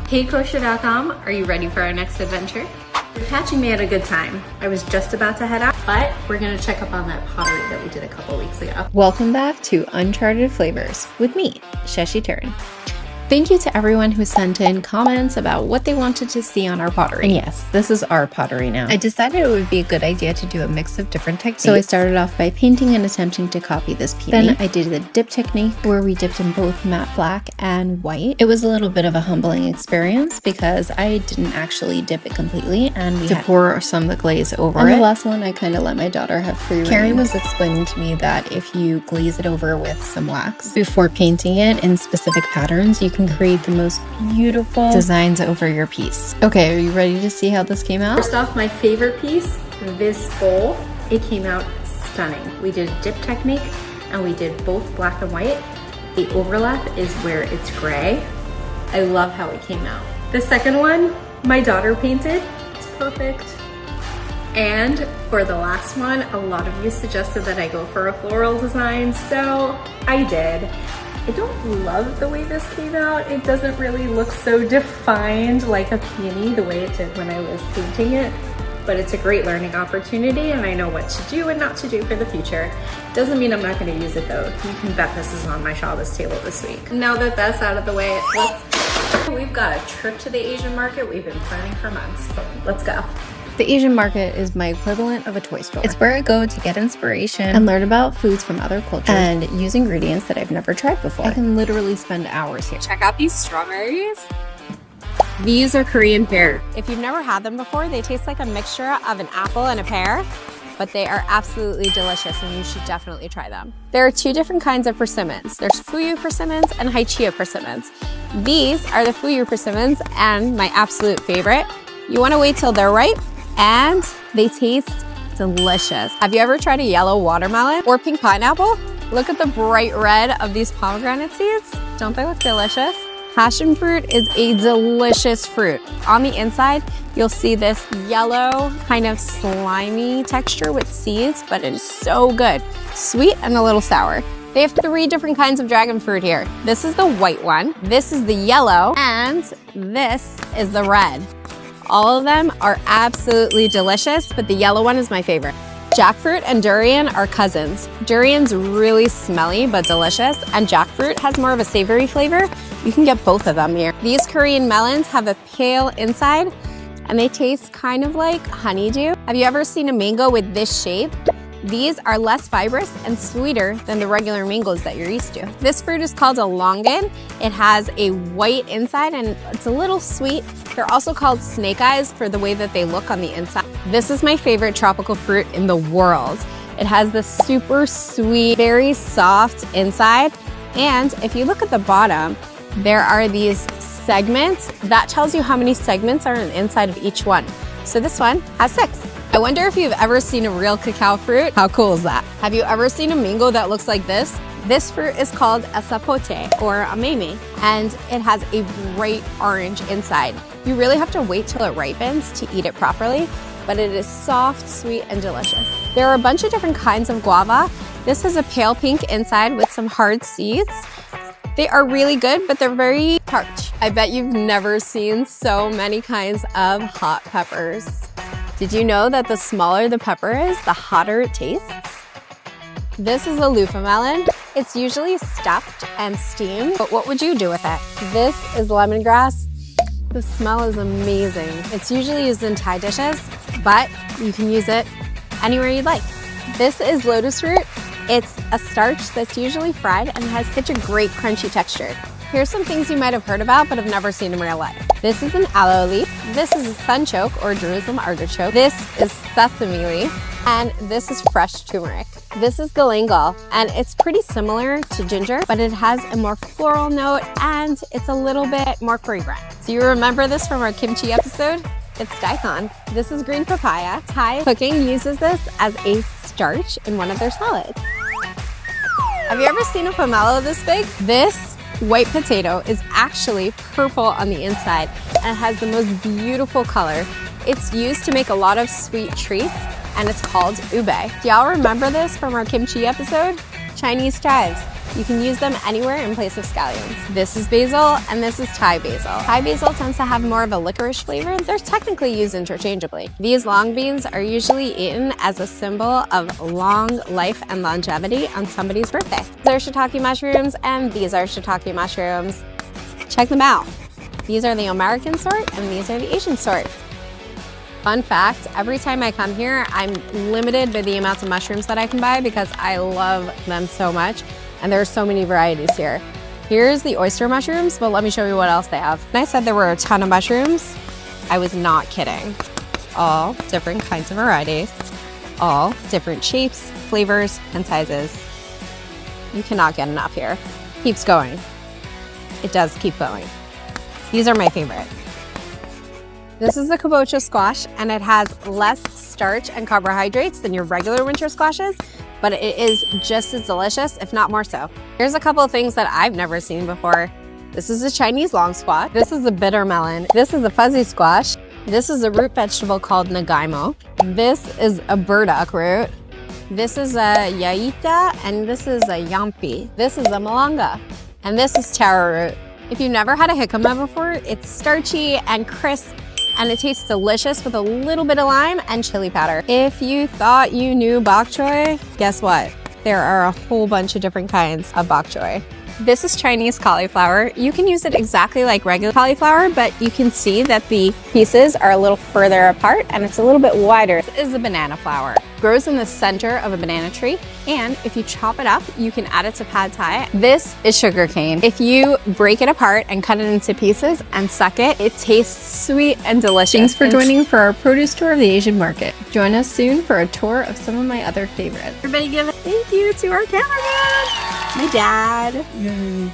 Hey Kosherdotcom, are you ready for our next adventure? You're catching me at a good time. I was just about to head out, but we're gonna check up on that pottery that we did a couple weeks ago. Welcome back to Uncharted Flavors with me, Shushy. Thank you to everyone who sent in comments about what they wanted to see on our pottery. And yes, this is our pottery now. I decided it would be a good idea to do a mix of different techniques. So I started off by painting and attempting to copy this peony. Then I did the dip technique where we dipped in both matte black and white. It was a little bit of a humbling experience because I didn't actually dip it completely and we had to pour some of the glaze over it. And the last one I kind of let my daughter have free rein. Karen was explaining to me that if you glaze it over with some wax before painting it in specific patterns, you can create the most beautiful designs over your piece. Okay, are you ready to see how this came out? First off, my favorite piece, this bowl, it came out stunning. We did a dip technique and we did both black and white. The overlap is where it's gray. I love how it came out. The second one, my daughter painted. It's perfect. And for the last one, a lot of you suggested that I go for a floral design, so I did. I don't love the way this came out. It doesn't really look so defined like a peony the way it did when I was painting it, but it's a great learning opportunity and I know what to do and not to do for the future. Doesn't mean I'm not gonna use it though. You can bet this is on my Shabbos table this week. Now that that's out of the way, we've got a trip to the Asian market we've been planning for months. Let's go. The Asian market is my equivalent of a toy store. It's where I go to get inspiration and learn about foods from other cultures and use ingredients that I've never tried before. I can literally spend hours here. Check out these strawberries. These are Korean pear. If you've never had them before, they taste like a mixture of an apple and a pear, but they are absolutely delicious and you should definitely try them. There are two different kinds of persimmons. There's fuyu persimmons and haichia persimmons. These are the fuyu persimmons and my absolute favorite. You wanna wait till they're ripe and they taste delicious. Have you ever tried a yellow watermelon or pink pineapple? Look at the bright red of these pomegranate seeds. Don't they look delicious? Passion fruit is a delicious fruit. On the inside, you'll see this yellow kind of slimy texture with seeds, but it is so good. Sweet and a little sour. They have three different kinds of dragon fruit here. This is the white one, this is the yellow, and this is the red. All of them are absolutely delicious, but the yellow one is my favorite. Jackfruit and durian are cousins. Durian's really smelly but delicious, and jackfruit has more of a savory flavor. You can get both of them here. These Korean melons have a pale inside, and they taste kind of like honeydew. Have you ever seen a mango with this shape? These are less fibrous and sweeter than the regular mangoes that you're used to. This fruit is called a longan. It has a white inside and it's a little sweet. They're also called snake eyes for the way that they look on the inside. This is my favorite tropical fruit in the world. It has this super sweet, very soft inside. And if you look at the bottom, there are these segments. That tells you how many segments are on the inside of each one. So this one has 6. I wonder if you've ever seen a real cacao fruit. How cool is that? Have you ever seen a mango that looks like this? This fruit is called a sapote or a meme, and it has a bright orange inside. You really have to wait till it ripens to eat it properly, but it is soft, sweet, and delicious. There are a bunch of different kinds of guava. This has a pale pink inside with some hard seeds. They are really good, but they're very tart. I bet you've never seen so many kinds of hot peppers. Did you know that the smaller the pepper is, the hotter it tastes? This is a loofah melon. It's usually stuffed and steamed, but what would you do with it? This is lemongrass. The smell is amazing. It's usually used in Thai dishes, but you can use it anywhere you'd like. This is lotus root. It's a starch that's usually fried and has such a great crunchy texture. Here's some things you might have heard about but have never seen in real life. This is an aloe leaf. This is a sunchoke or Jerusalem artichoke. This is sesame leaf. And this is fresh turmeric. This is galangal, and it's pretty similar to ginger, but it has a more floral note and it's a little bit more fragrant. Do you remember this from our kimchi episode? It's daikon. This is green papaya. Thai cooking uses this as a starch in one of their salads. Have you ever seen a pomelo this big? This white potato is actually purple on the inside and has the most beautiful color. It's used to make a lot of sweet treats and it's called ube. Do y'all remember this from our kimchi episode? Chinese chives. You can use them anywhere in place of scallions. This is basil and this is Thai basil. Thai basil tends to have more of a licorice flavor. They're technically used interchangeably. These long beans are usually eaten as a symbol of long life and longevity on somebody's birthday. These are shiitake mushrooms and these are shiitake mushrooms. Check them out. These are the American sort and these are the Asian sort. Fun fact, every time I come here, I'm limited by the amounts of mushrooms that I can buy because I love them so much. And there are so many varieties here. Here's the oyster mushrooms, but let me show you what else they have. When I said there were a ton of mushrooms, I was not kidding. All different kinds of varieties, all different shapes, flavors, and sizes. You cannot get enough here. Keeps going. It does keep going. These are my favorite. This is the kabocha squash, and it has less starch and carbohydrates than your regular winter squashes, but it is just as delicious, if not more so. Here's a couple of things that I've never seen before. This is a Chinese long squash. This is a bitter melon. This is a fuzzy squash. This is a root vegetable called nagaimo. This is a burdock root. This is a yaita, and this is a yampi. This is a malanga, and this is taro root. If you've never had a jicama before, it's starchy and crisp, and it tastes delicious with a little bit of lime and chili powder. If you thought you knew bok choy, guess what? There are a whole bunch of different kinds of bok choy. This is Chinese cauliflower. You can use it exactly like regular cauliflower, but you can see that the pieces are a little further apart and it's a little bit wider. This is a banana flower. Grows in the center of a banana tree, and if you chop it up, you can add it to pad thai. This is sugar cane. If you break it apart and cut it into pieces and suck it, it tastes sweet and delicious. Thanks for joining for our produce tour of the Asian market. Join us soon for a tour of some of my other favorites. Everybody give a thank you to our cameraman, my dad. Yay.